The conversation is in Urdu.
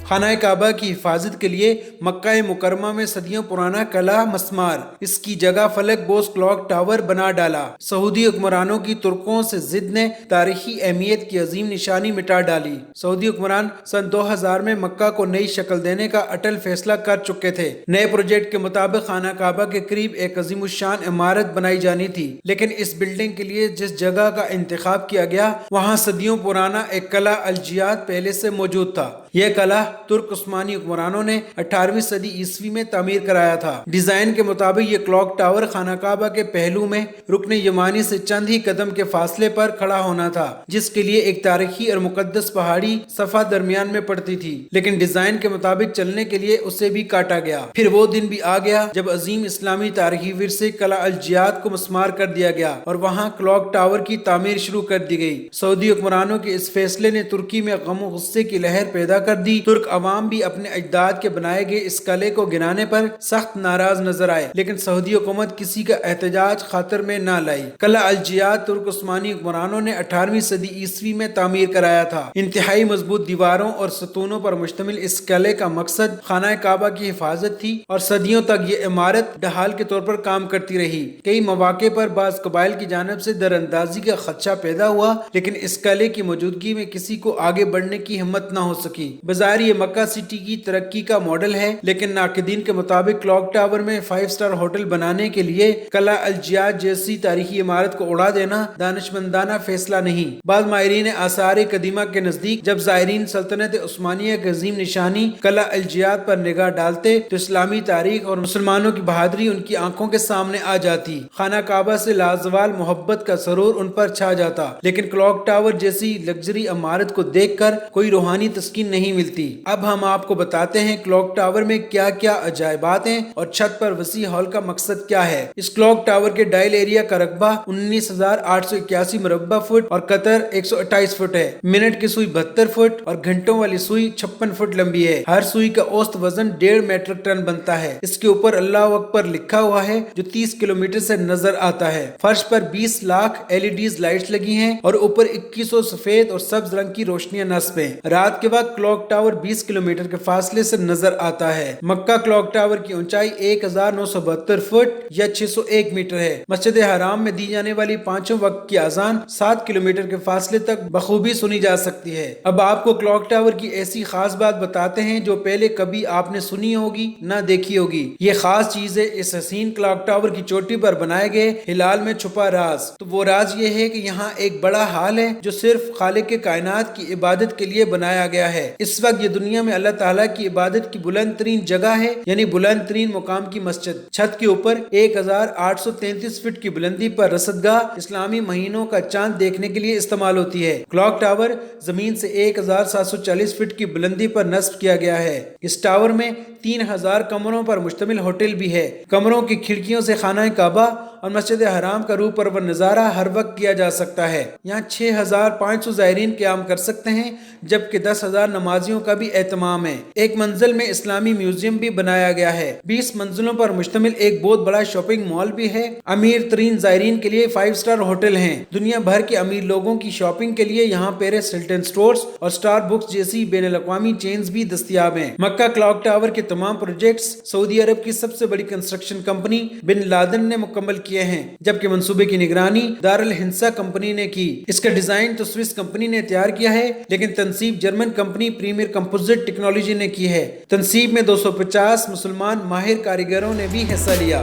خانہ کعبہ کی حفاظت کے لیے مکہ مکرمہ میں صدیوں پرانا قلعہ مسمار، اس کی جگہ فلک بوس کلاک ٹاور بنا ڈالا۔ سعودی حکمرانوں کی ترکوں سے ضد نے تاریخی اہمیت کی عظیم نشانی مٹا ڈالی۔ سعودی حکمران سن 2000 میں مکہ کو نئی شکل دینے کا اٹل فیصلہ کر چکے تھے۔ نئے پروجیکٹ کے مطابق خانہ کعبہ کے قریب ایک عظیم الشان عمارت بنائی جانی تھی، لیکن اس بلڈنگ کے لیے جس جگہ کا انتخاب کیا گیا وہاں صدیوں پرانا ایک قلعہ الجیات پہلے سے موجود تھا۔ یہ قلعہ ترک عثمانی حکمرانوں نے 18ویں صدی عیسوی میں تعمیر کرایا تھا۔ ڈیزائن کے مطابق یہ کلاک ٹاور خانہ کعبہ کے پہلو میں رکن یمانی سے چند ہی قدم کے فاصلے پر کھڑا ہونا تھا، جس کے لیے ایک تاریخی اور مقدس پہاڑی صفحہ درمیان میں پڑتی تھی، لیکن ڈیزائن کے مطابق چلنے کے لیے اسے بھی کاٹا گیا۔ پھر وہ دن بھی آ گیا جب عظیم اسلامی تاریخی ورثے قلعہ الجیات کو مسمار کر دیا گیا اور وہاں کلاک ٹاور کی تعمیر شروع کر دی گئی۔ سعودی حکمرانوں کے اس فیصلے نے ترکی میں غم و غصے کی لہر پیدا کر دی۔ ترک عوام بھی اپنے اجداد کے بنائے گئے اس قلعے کو گرانے پر سخت ناراض نظر آئے، لیکن سعودی حکومت کسی کا احتجاج خاطر میں نہ لائی۔ قلعہ الجیات ترک عثمانی حکمرانوں نے 18ویں صدی عیسوی میں تعمیر کرایا تھا۔ انتہائی مضبوط دیواروں اور ستونوں پر مشتمل اس قلعے کا مقصد خانہ کعبہ کی حفاظت تھی اور صدیوں تک یہ عمارت ڈھال کے طور پر کام کرتی رہی۔ کئی مواقع پر بعض قبائل کی جانب سے در اندازی کا خدشہ پیدا ہوا، لیکن اس قلعے کی موجودگی میں کسی کو آگے بڑھنے کی ہمت نہ ہو سکی۔ بظاہر یہ مکہ سٹی کی ترقی کا ماڈل ہے، لیکن ناقدین کے مطابق کلاک ٹاور میں 5 اسٹار ہوٹل بنانے کے لیے قلعہ الجیات جیسی تاریخی عمارت کو اڑا دینا دانشمندانہ فیصلہ نہیں۔ بعض ماہرین آثار قدیمہ کے نزدیک جب زائرین سلطنت عثمانیہ کی عظیم نشانی قلعہ الجیات پر نگاہ ڈالتے تو اسلامی تاریخ اور مسلمانوں کی بہادری ان کی آنکھوں کے سامنے آ جاتی۔ خانہ کعبہ سے لازوال محبت کا سرور ان پر چھا جاتا، لیکن کلاک ٹاور جیسی لگژری عمارت کو دیکھ کر کوئی روحانی تسکین نہیں ملتی۔ اب ہم آپ کو بتاتے ہیں کلاک ٹاور میں کیا کیا عجائبات ہیں اور چھت پر وسیع ہال کا مقصد کیا ہے۔ اس کلاک ٹاور کے ڈائل ایریا کا رقبہ 19,881 مربع فٹ اور قطر 128 فٹ ہے۔ منٹ کی سوئی 72 فٹ اور گھنٹوں والی سوئی 56 فٹ لمبی ہے۔ ہر سوئی کا اوسط وزن 1.5 میٹرک ٹن بنتا ہے۔ اس کے اوپر اللہ اکبر لکھا ہوا ہے جو 30 کلومیٹر سے نظر آتا ہے۔ فرش پر 20 لاکھ LEDs لائٹس لگی ہیں اور اوپر 2100 سفید اور سبز رنگ کی روشنیاں نصب ہیں۔ رات کے وقت کلاک ٹاور 20 کلومیٹر کے فاصلے سے نظر آتا ہے۔ مکہ کلاک ٹاور کی اونچائی 1972 فٹ یا 601 میٹر ہے۔ مسجد حرام میں دی جانے والی 5 وقت کی اذان 7 کلومیٹر کے فاصلے تک بخوبی سنی جا سکتی ہے۔ اب آپ کو کلاک ٹاور کی ایسی خاص بات بتاتے ہیں جو پہلے کبھی آپ نے سنی ہوگی نہ دیکھی ہوگی۔ یہ خاص چیز ہے اس حسین کلاک ٹاور کی چوٹی پر بنائے گئے ہلال میں چھپا راز۔ تو وہ راز یہ ہے کہ یہاں ایک بڑا ہال ہے جو صرف خالق کائنات کی عبادت کے لیے بنایا گیا ہے۔ اس وقت یہ دنیا میں اللہ تعالیٰ کی عبادت کی بلند ترین جگہ ہے، یعنی بلند ترین مقام کی مسجد۔ چھت کے اوپر 1833 فٹ کی بلندی پر رصدگاہ اسلامی مہینوں کا چاند دیکھنے کے لیے استعمال ہوتی ہے۔ کلاک ٹاور زمین سے 1740 فٹ کی بلندی پر نصب کیا گیا ہے۔ اس ٹاور میں 3000 کمروں پر مشتمل ہوٹل بھی ہے۔ کمروں کی کھڑکیوں سے خانہ کعبہ اور مسجد حرام کا روح پرور نظارہ ہر وقت کیا جا سکتا ہے۔ یہاں 6500 زائرین قیام کر سکتے ہیں، جبکہ 10,000 نمازیوں کا بھی اہتمام ہے۔ ایک منزل میں اسلامی میوزیم بھی بنایا گیا ہے۔ 20 منزلوں پر مشتمل ایک بہت بڑا شاپنگ مال بھی ہے۔ امیر ترین زائرین کے لیے 5 اسٹار ہوٹل ہیں۔ دنیا بھر کے امیر لوگوں کی شاپنگ کے لیے یہاں پیرس ہلٹن سٹورز اور سٹار بکس جیسی بین الاقوامی چینز بھی دستیاب ہیں۔ مکہ کلاک ٹاور کے تمام پروجیکٹس سعودی عرب کی سب سے بڑی کنسٹرکشن کمپنی بن لادن نے مکمل کیے ہیں، جبکہ منصوبے کی نگرانی دارالحنسا کمپنی نے کی۔ اس کا ڈیزائن تو سوئس کمپنی نے تیار کیا ہے، لیکن تنصیب German company premier composite technology نے کی ہے۔ تنصیب میں 250 مسلمان ماہر کاریگروں نے بھی حصہ لیا۔